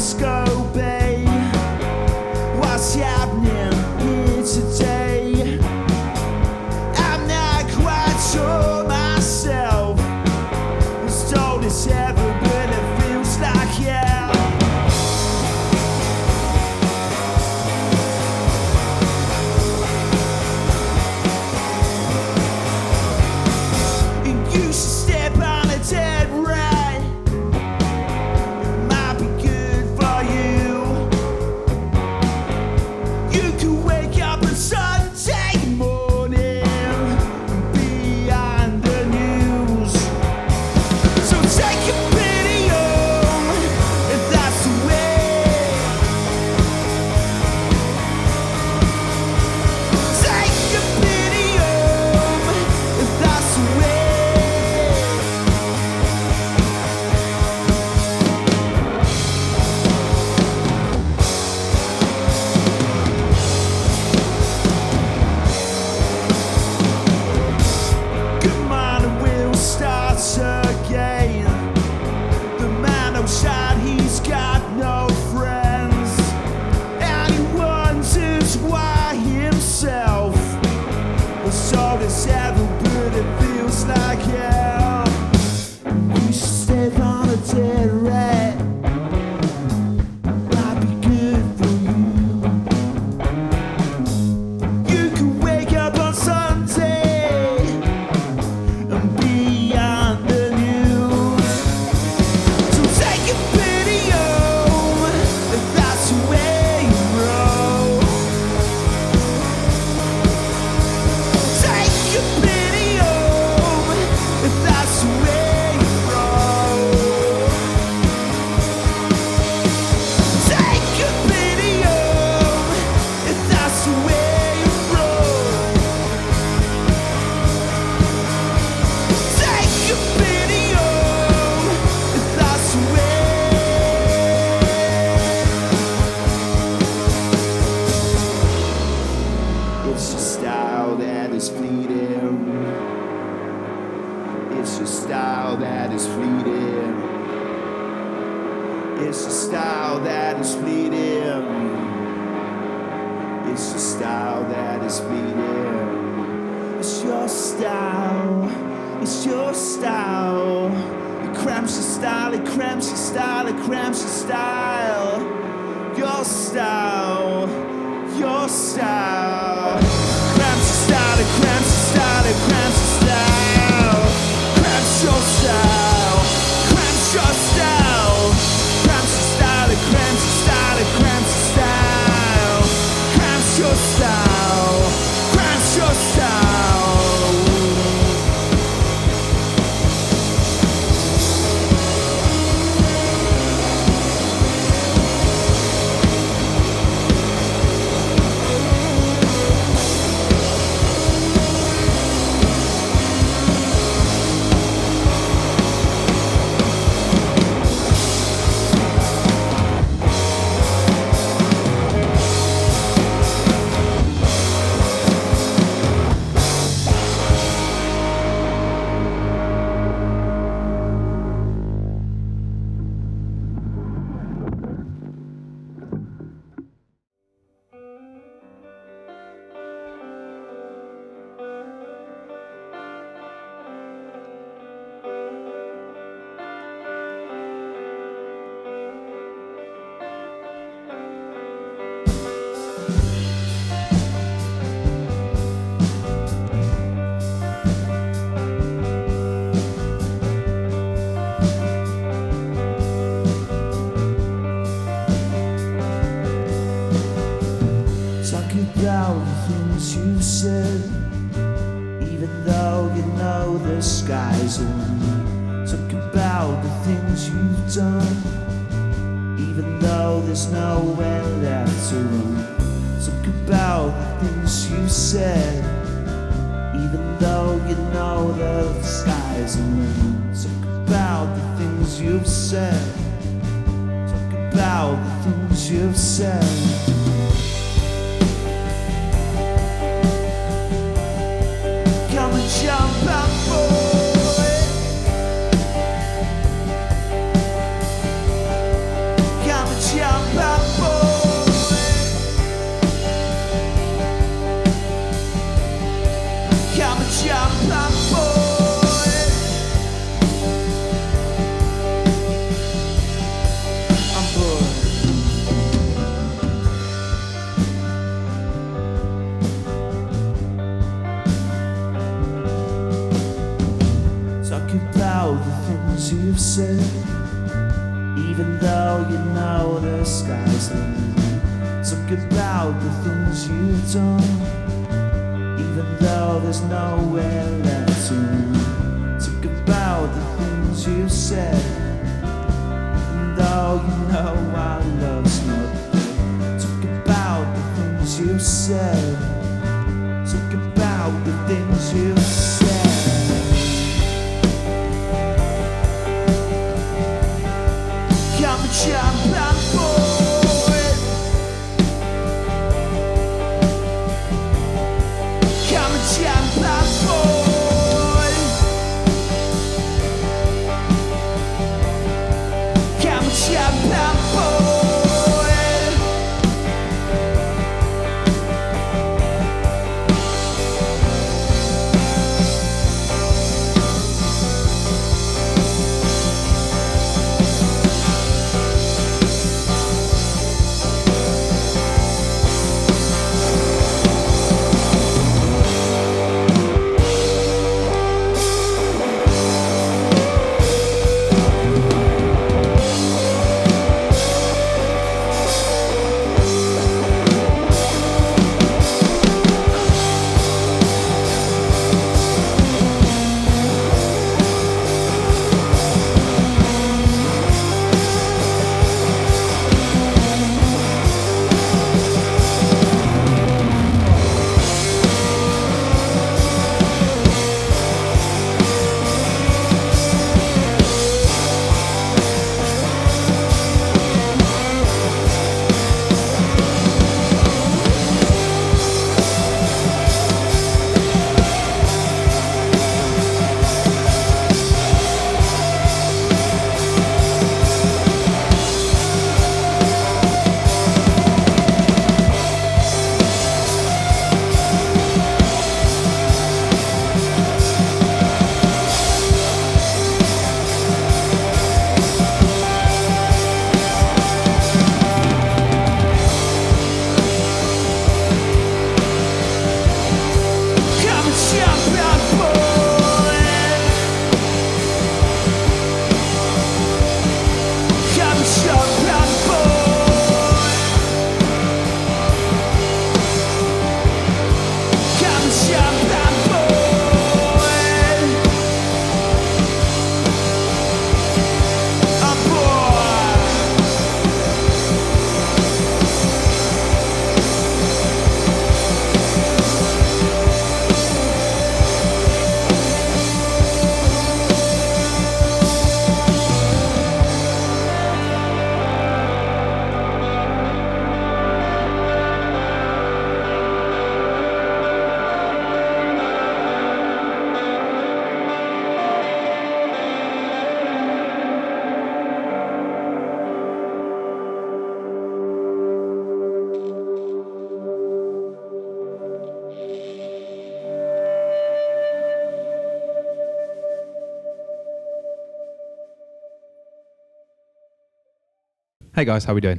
Scobie. What's happening here today? I'm not quite sure myself. As told as ever, but it feels like hell. And you should step on a dead rat. It might be good for you. You could wake up on Sunday morning and be on the news. So take your pity home if that's the way. Take your pity home if that's the way. Come on and we'll start again. The man outside, he's got no friends, and he wonders why himself. It's all this ever, but it feels like hell. You should step on a dead rat. Might be good for you. You can wake up on Sunday and be on the news. So take your pity home if that's the way you roll. Take your pity home if that's the way you roll. Take your pity home if that's the way you roll. Take your pity home if that's the way. It's your style that is fleeting. It's your style that is fleeting. It's your style that is fleeting. It's your style that is fleeting. It's your style. It's your style. It cramps your style. It cramps your style. It cramps your style. Your style. Your style. Cramps your style. It cramps your style. It cramps your style. Cramps your style. Cramps your style. Cramps your style. It cramps your style. It cramps your style. Cramps your style. Cramps your style. Talk about the things you said, even though you know the sky's the limit. Talk about the things you've done, even though there's nowhere left to run. Talk about the things you said, even though you know the sky's the limit. Talk about the things you've said. Talk about the things you've said. Come and jump on board. Come and jump about the things you've said, even though you know the sky's the limit. Talk about the things you've done, even though there's nowhere left to run. Talk about the things you've said, even though you know our love's not dead. Talk about the things you've said. Talk about the things you've said. I'm a champion boy. I'm a champion boy. I'm a champion boy. Hey guys, how are we doing?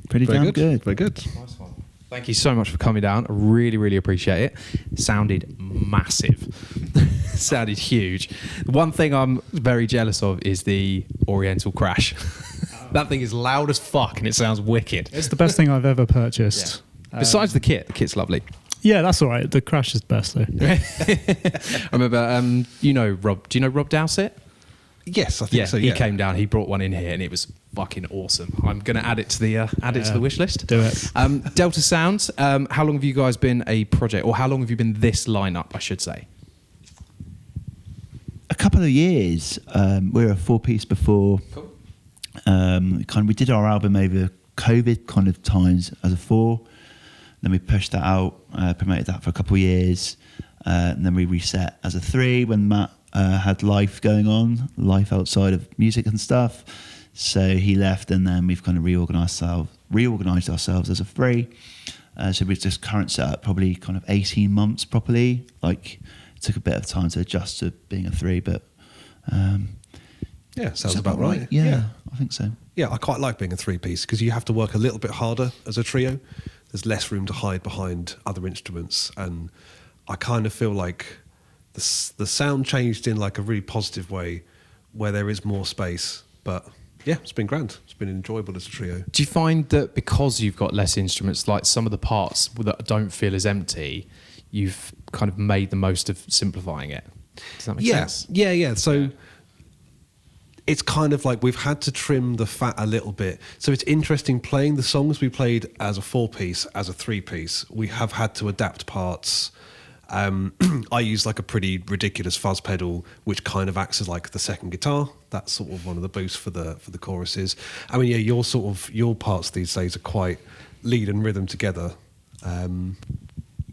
Pretty damn good. Very good. Nice one. Thank you so much for coming down. I really, really appreciate it. Sounded massive. Sounded huge. One thing I'm very jealous of is the Oriental Crash. That thing is loud as fuck and it sounds wicked. It's the best thing I've ever purchased. Yeah. Besides the kit's lovely. Yeah, that's all right. The Crash is best though. I remember, you know Rob. Do you know Rob Dowsett? Yes, I think so. He Yeah, came down. He brought one in here, and it was fucking awesome. I'm going to add it to the wish list. Do it. Delta Sounds. How long have you guys been a project, or how long have you been this lineup? I should say. A couple of years. We were a 4-piece before. Cool. We did our album over COVID kind of times as a 4. Then we pushed that out, promoted that for a couple of years, and then we reset as a 3 when Matt had life going on, life outside of music and stuff. So he left, and then we've kind of reorganised ourselves as a 3. So we've just current setup probably kind of 18 months properly. Like it took a bit of time to adjust to being a 3, but yeah, sounds about right. Yeah, I think so. Yeah, I quite like being a 3-piece because you have to work a little bit harder as a trio. There's less room to hide behind other instruments, and I kind of feel like the sound changed in like a really positive way, where there is more space. But yeah, it's been grand. It's been enjoyable as a trio. Do you find that because you've got less instruments, like some of the parts that don't feel as empty, you've kind of made the most of simplifying it? Does that make sense? Yeah. So it's kind of like we've had to trim the fat a little bit. So it's interesting playing the songs we played as a 4-piece, as a 3-piece. We have had to adapt parts. I use like a pretty ridiculous fuzz pedal, which kind of acts as like the second guitar. That's sort of one of the boosts for the choruses. I mean, yeah, your parts these days are quite lead and rhythm together.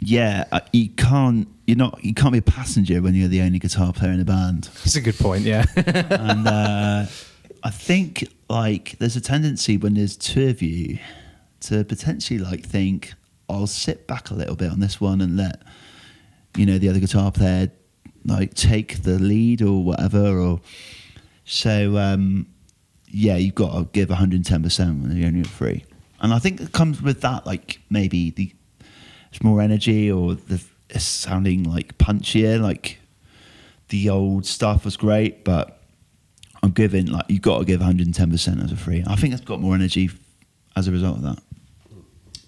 You can't be a passenger when you're the only guitar player in a band. That's a good point, yeah. And I think like there's a tendency when there's two of you to potentially like think, I'll sit back a little bit on this one and let the other guitar player like take the lead or whatever. Or so you've got to give 110% when you're only at 3. And I think it comes with that, like maybe it's more energy, or it's sounding like punchier. Like the old stuff was great, but I'm giving like you've got to give 110% as a 3. I think it's got more energy as a result of that.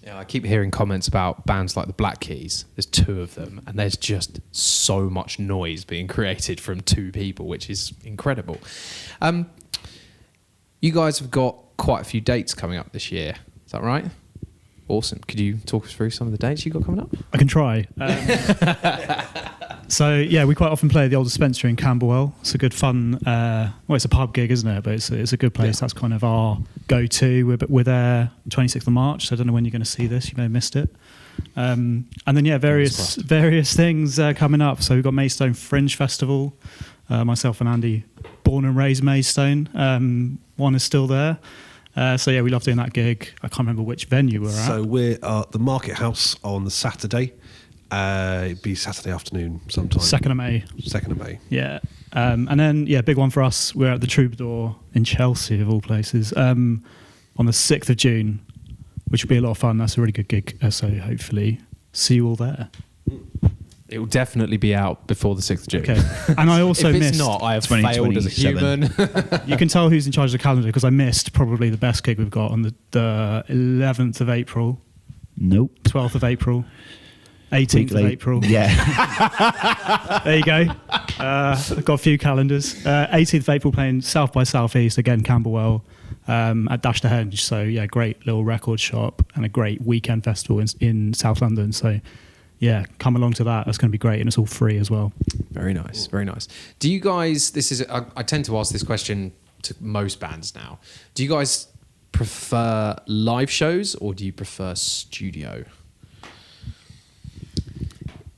Yeah, I keep hearing comments about bands like the Black Keys. There's 2 of them, and there's just so much noise being created from 2 people, which is incredible. You guys have got quite a few dates coming up this year. Is that right? Awesome. Could you talk us through some of the dates you got coming up? I can try. So yeah, we quite often play the Old Dispensary in Camberwell. It's a good fun. It's a pub gig, isn't it? But it's a good place. Yeah. That's kind of our go-to. We're there 26th of March. So I don't know when you're going to see this. You may have missed it. And then various things coming up. So we've got Maidstone Fringe Festival. Myself and Andy, born and raised Maidstone. One is still there. We love doing that gig. I can't remember which venue we're at. So we're at the Market House on the Saturday. It'd be Saturday afternoon sometime. 2nd of May. 2nd of May. Yeah. And then, big one for us. We're at the Troubadour in Chelsea, of all places, on the 6th of June, which will be a lot of fun. That's a really good gig. So hopefully see you all there. It will definitely be out before the 6th of June. Okay. And I also if missed... it's not, I have failed as a human. You can tell who's in charge of the calendar because I missed probably the best gig we've got on the 11th of April. Nope. 12th of April. 18th of April. Yeah. There you go. I've got a few calendars. 18th of April playing South by Southeast, again, Camberwell, at Dash the Henge. So, yeah, great little record shop and a great weekend festival in South London. So, yeah, come along to that. That's going to be great. And it's all free as well. Very nice. Very nice. Do you guys, I tend to ask this question to most bands now. Do you guys prefer live shows or do you prefer studio?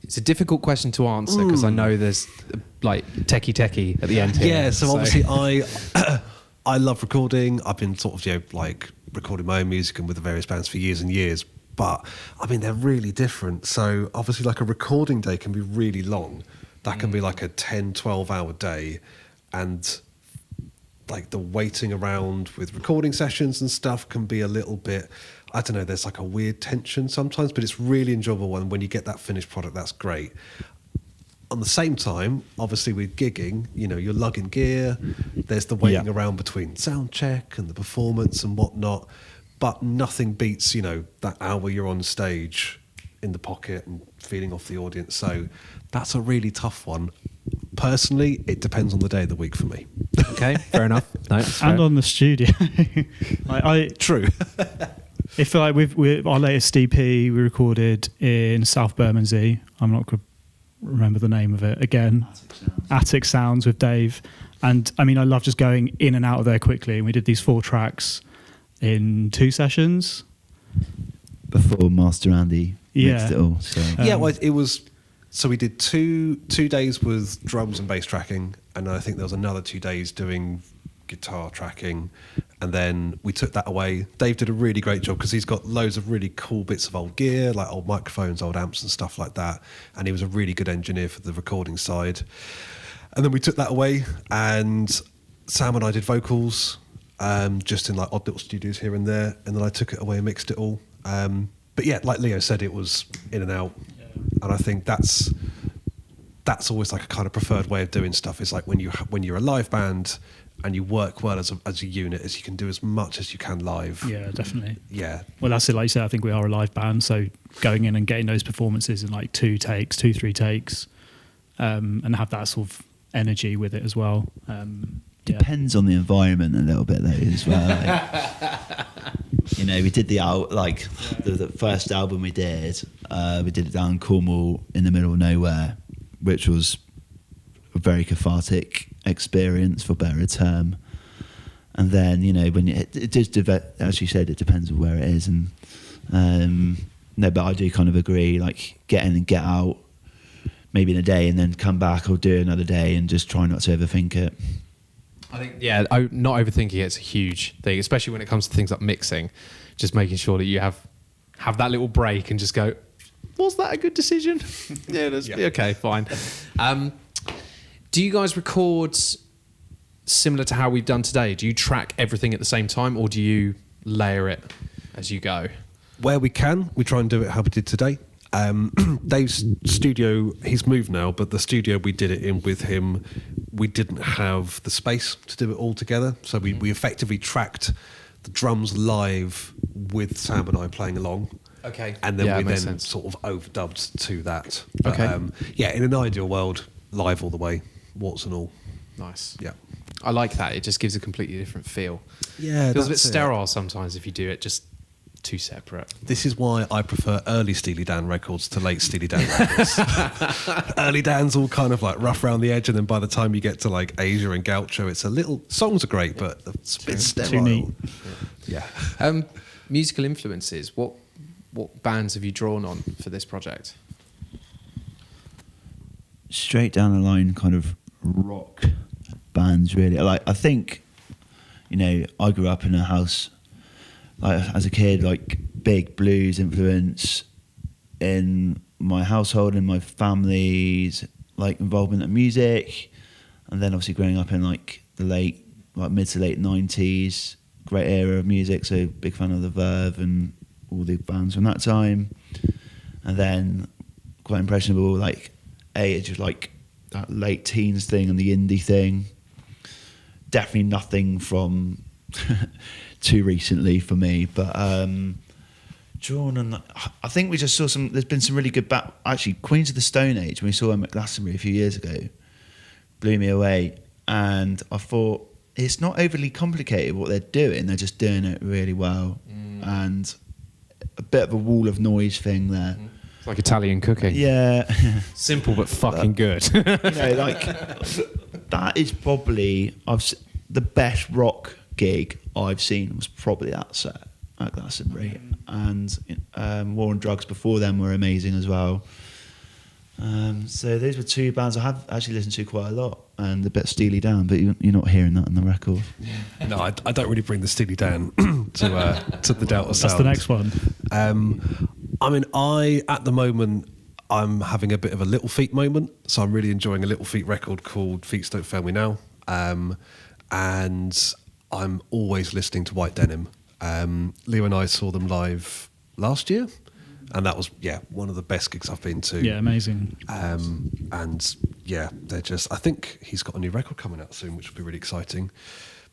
It's a difficult question to answer because I know there's like techie at the end here. Yeah, so obviously I love recording. I've been sort of like recording my own music and with the various bands for years and years. But I mean, they're really different. So obviously like a recording day can be really long. That can be like a 10, 12 hour day. And like the waiting around with recording sessions and stuff can be a little bit, I don't know, there's like a weird tension sometimes, but it's really enjoyable. And when you get that finished product, that's great. On the same time, obviously with gigging, you're lugging gear. There's the waiting around between sound check and the performance and whatnot. But nothing beats, that hour you're on stage in the pocket and feeding off the audience. So that's a really tough one. Personally, it depends on the day of the week for me. Okay, fair enough. No, and on the studio. True. If like with our latest EP, we recorded in South Bermondsey. I'm not going to remember the name of it again. Attic Sounds with Dave. And I mean, I love just going in and out of there quickly. And we did these 4 tracks in 2 sessions. Before Master Andy mixed it all. So. It was... So we did two days with drums and bass tracking, and I think there was another 2 days doing guitar tracking, and then we took that away. Dave did a really great job because he's got loads of really cool bits of old gear, like old microphones, old amps and stuff like that, and he was a really good engineer for the recording side. And then we took that away, and Sam and I did vocals, just in like odd little studios here and there, and then I took it away and mixed it all. But yeah, like Leo said, it was in and out. And I think that's that's always like a kind of preferred way of doing stuff. Is like when you're a live band and you work well as a unit, as you can do as much as you can live. Yeah, definitely. Yeah. Well, that's it. Like you said, I think we are a live band, so going in and getting those performances in like 3 takes, and have that sort of energy with it as well. Depends on the environment a little bit though as well. Like, you know, we did the first album we did it down in Cornwall in the middle of nowhere, which was a very cathartic experience, for better term. And then, you know, when it does, as you said, it depends on where it is. And no, but I do kind of agree, like get in and get out maybe in a day and then come back or do another day and just try not to overthink it. I think, not overthinking it's a huge thing, especially when it comes to things like mixing. Just making sure that you have that little break and just go, was that a good decision? Yeah, okay, fine. Do you guys record similar to how we've done today? Do you track everything at the same time, or do you layer it as you go? Where we can, we try and do it how we did today. Dave's studio, he's moved now, but the studio we did it in with him, we didn't have the space to do it all together. So we effectively tracked the drums live with Sam and I playing along. Okay. And then we then sense. sort of overdubbed to that. But, Okay. in an ideal world, live all the way, warts and all. Nice. Yeah. I like that. It just gives a completely different feel. Yeah, Feels a bit that's it. sterile sometimes if you do it just too separate. This is why I prefer early Steely Dan records to late Steely Dan records. Early Dan's all kind of like rough around the edge, and then by the time you get to like Asia and Gaucho, it's a little... Songs are great, but it's a bit sterile. Too neat. Yeah. Musical influences. What bands have you drawn on for this project? Straight down the line kind of rock bands, really. Like, I think, you know, I grew up in a house, like as a kid, like big blues influence in my household and my family's like involvement in music, and then obviously growing up in like the mid to late 90s, great era of music, so big fan of the Verve and all the bands from that time. And then quite impressionable, like age of like that late teens thing and the indie thing. Definitely nothing from too recently for me, but drawn on. I think we just saw some. There's been some really good actually, Queens of the Stone Age, when we saw them at Glastonbury a few years ago, blew me away, and I thought it's not overly complicated what they're doing. They're just doing it really well, and a bit of a wall of noise thing there. It's like Italian cooking. Yeah, Simple but fucking good. you know, like that is probably the best rock gig I've seen was probably that set at Glastonbury, and War on Drugs before them were amazing as well. So those were two bands I have actually listened to quite a lot, and a bit of Steely Dan, but you're not hearing that on the record. No, I don't really bring the Steely Dan to the Delta Sound. That's the next one. I mean, at the moment, I'm having a bit of a Little Feat moment, so I'm really enjoying a Little Feat record called Feats Don't Fail Me Now, and I'm always listening to White Denim. Leo and I saw them live last year, and that was one of the best gigs I've been to. Yeah, amazing. And yeah, they're just... I think he's got a new record coming out soon, which will be really exciting.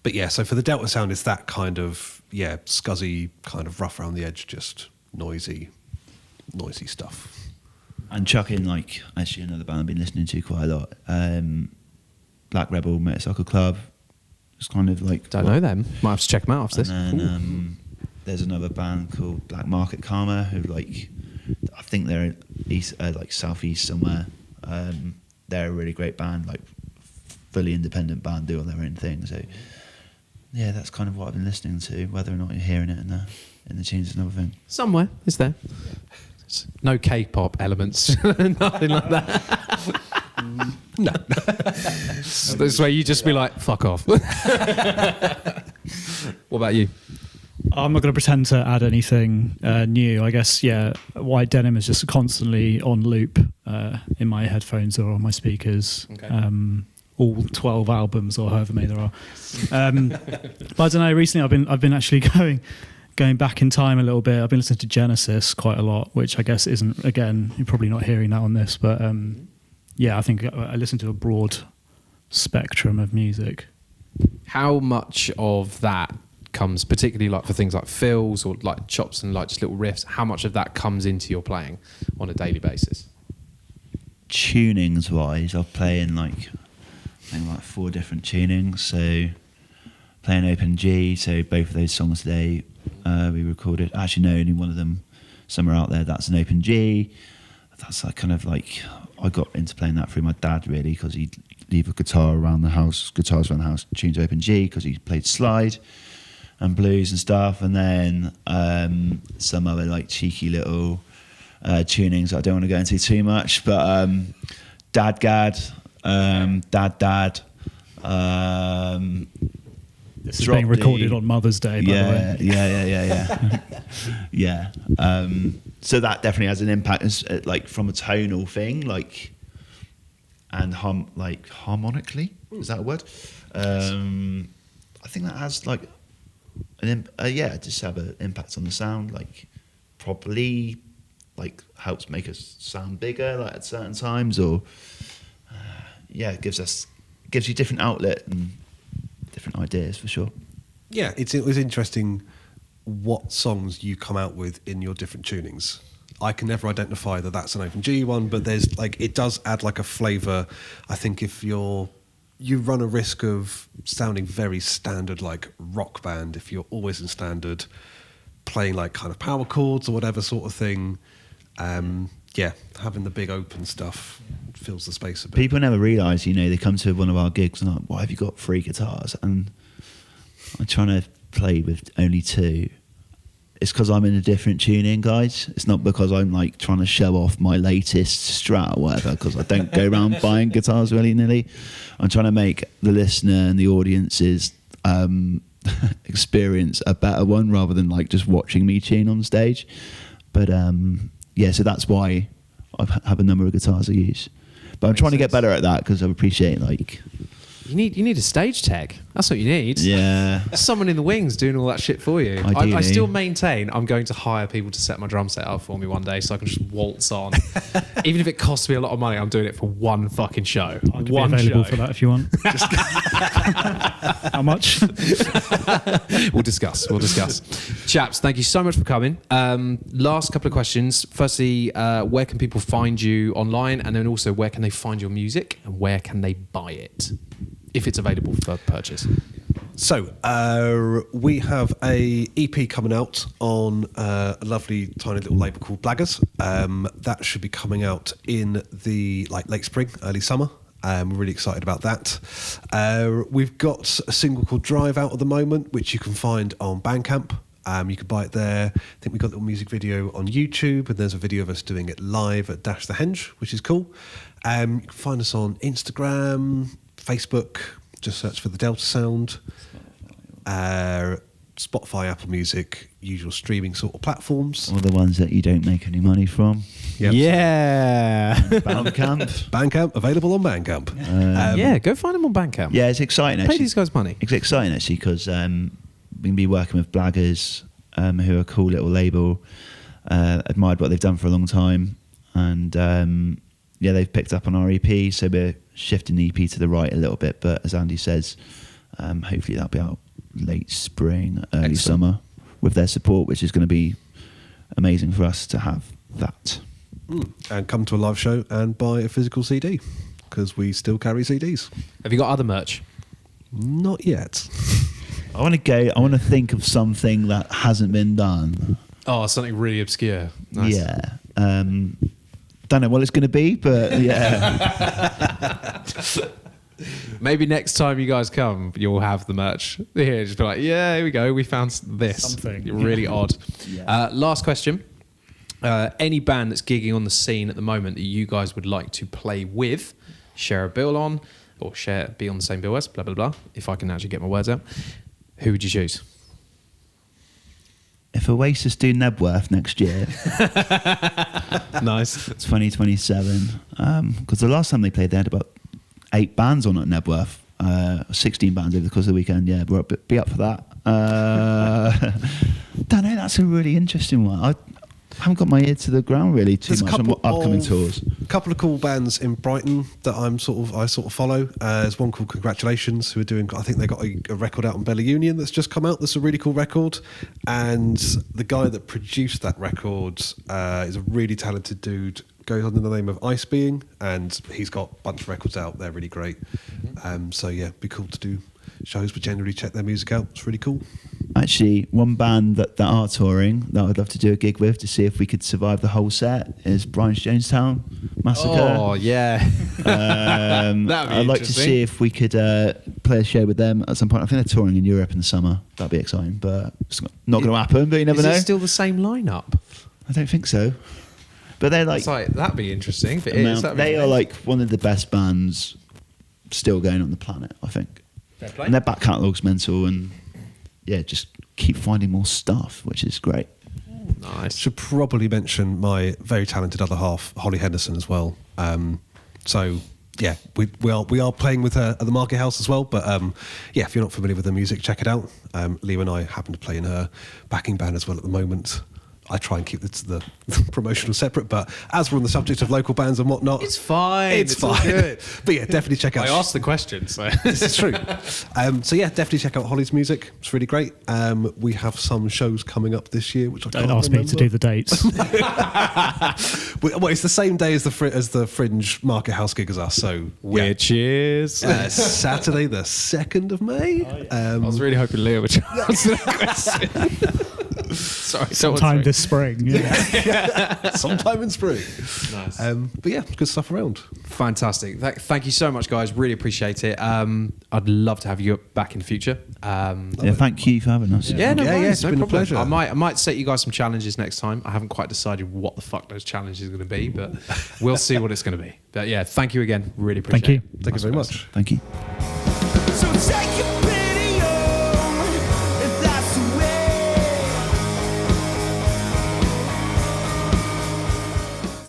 But yeah, so for the Delta Sound, it's that kind of scuzzy, kind of rough around the edge, just noisy stuff. And chuck in like actually another band I've been listening to quite a lot, Black Rebel Motorcycle Club. It's kind of like... Don't know them. Might have to check them out after this. And then there's another band called Black Market Karma, who like, I think they're east, like southeast somewhere. They're a really great band, like fully independent band, do all their own thing. So yeah, that's kind of what I've been listening to. Whether or not you're hearing it in the tunes is another thing. Somewhere, is there? No K-pop elements, nothing like that. No. This way you just be like, fuck off. What about you? I'm not going to pretend to add anything new. I guess, White Denim is just constantly on loop in my headphones or on my speakers. Okay. All 12 albums or however many there are. But I don't know. Recently, I've been actually going back in time a little bit. I've been listening to Genesis quite a lot, which I guess isn't, again, you're probably not hearing that on this, but yeah, I think I listen to a broad spectrum of music. How much of that comes, particularly like for things like fills or like chops and like just little riffs, how much of that comes into your playing on a daily basis? Tunings wise, I'll play in like I think like 4 different tunings. So playing open G, so both of those songs today we recorded. Actually, no, only one of them. Somewhere out there, that's an open G. That's like kind of like I got into playing that through my dad really, because he'd leave a guitars around the house, tuned to open G because he played slide and blues and stuff, and then some other like cheeky little tunings I don't want to go into too much, but dad gad, dad. This is being recorded on Mother's Day, by the way. Yeah. So that definitely has an impact, like from a tonal thing, like, and harmonically, is that a word? I think that has like just have an impact on the sound, like probably like helps make us sound bigger, like at certain times, or it gives you different outlet and different ideas for sure. Yeah, it was interesting what songs you come out with in your different tunings. I can never identify that that's an open G one, but there's like, it does add like a flavour. I think if you run a risk of sounding very standard, like rock band, if you're always in standard, playing like kind of power chords or whatever sort of thing. Having the big open stuff fills the space a bit. People never realise, they come to one of our gigs and like, why have you got 3 guitars? And I'm trying to play with only 2. It's because I'm in a different tuning, guys. It's not because I'm like trying to show off my latest Strat or whatever, because I don't go around buying guitars willy-nilly. I'm trying to make the listener and the audience's experience a better one, rather than like just watching me tune on stage. But so that's why I have a number of guitars I use. But I'm trying to get better at that, because I appreciate like... You need a stage tech. That's what you need. Yeah. Someone in the wings doing all that shit for you. I still maintain I'm going to hire people to set my drum set up for me one day so I can just waltz on. Even if it costs me a lot of money, I'm doing it for one fucking show. I could be available for that if you want. How much? We'll discuss. Chaps, thank you so much for coming. Last couple of questions. Firstly, where can people find you online? And then also, where can they find your music? And where can they buy it, if it's available for purchase? So we have a EP coming out on a lovely tiny little label called Blaggers. That should be coming out in the late spring, early summer. We're really excited about that. We've got a single called Drive out at the moment, which you can find on Bandcamp. You can buy it there. I think we've got a little music video on YouTube, and there's a video of us doing it live at Dash the Henge, which is cool. You can find us on Instagram, Facebook, just search for the Delta Sound. Spotify, Apple Music, usual streaming sort of platforms. All the ones that you don't make any money from. Yep. Yeah. Bandcamp. Available on Bandcamp. Go find them on Bandcamp. Yeah, it's exciting actually. Pay these guys money. It's exciting actually, because we can be working with Blaggers, who are a cool little label. Admired what they've done for a long time, and they've picked up on our EP, so we're shifting the EP to the right a little bit. But as Andy says, hopefully that'll be out late spring, early summer, with their support, which is going to be amazing for us to have that. And come to a live show and buy a physical CD, because we still carry CDs. Have you got other merch? Not yet. I want to think of something that hasn't been done. Oh, something really obscure. Nice. Yeah. Don't know what it's going to be, but yeah. Maybe next time you guys come, you'll have the merch here. Just be like, yeah, here we go. We found this. Something. Really odd. Yeah. Last question. Any band that's gigging on the scene at the moment that you guys would like to play with, share a bill on, or be on the same bill as, blah, blah, blah, if I can actually get my words out, who would you choose? If Oasis do Nebworth next year, Nice. 2027, because the last time they played, they had about 8 bands on at Nebworth, 16 bands over the course of the weekend. Yeah, be up for that. Don't know, that's a really interesting one. I haven't got my ear to the ground really too There's a much on couple upcoming of- tours. A couple of cool bands in Brighton that I sort of follow. There's one called Congratulations who are doing. I think they got a record out on Bella Union that's just come out. That's a really cool record, and the guy that produced that record is a really talented dude. Goes under the name of Ice Being, and he's got a bunch of records out. They're really great. So yeah, it'd be cool to do shows, but generally check their music out. It's really cool. Actually, one band that are touring that I'd love to do a gig with to see if we could survive the whole set is Brian's Jonestown Massacre. Oh yeah, I'd like to see if we could play a show with them at some point. I think they're touring in Europe in the summer. That'd be exciting, but it's not going to happen. But you never Is know. it still the same lineup? I don't think so. But they're like, It's like that'd be interesting. If it is, that'd be they are amazing. like one of the best bands still going on the planet, I think. Fair play. And their back catalogue's mental, and yeah, just keep finding more stuff, which is great. Nice. Should probably mention my very talented other half, Holly Henderson, as well. So yeah, we are playing with her at the Market House as well. But yeah, if you're not familiar with her music, check it out. Leo and I happen to play in her backing band as well at the moment. I try and keep the promotional separate, but as we're on the subject of local bands and whatnot, It's fine. It's all fine. good. But yeah, definitely check out. I asked the question, so This is true. So yeah, definitely check out Holly's music. It's really great. We have some shows coming up this year, which I Don't can't ask me to do remember. the dates. Well, it's the same day as the Fringe Market House gig as us. So which is. Saturday, the 2nd of May. I was really hoping Leo would answer that question. Sorry, Sometime this spring. Yeah. Sometime in spring. Nice. But yeah, good stuff around. Fantastic. Thank you so much, guys. Really appreciate it. I'd love to have you back in the future. Yeah, thank you for having us. Yeah, no, Yeah, worries, it's no been a problem. pleasure. I might set you guys some challenges next time. I haven't quite decided what the fuck those challenges are going to be, but we'll see what it's going to be. But yeah, thank you again. Really appreciate Thank you. it. Thank you very much. Thank you. So take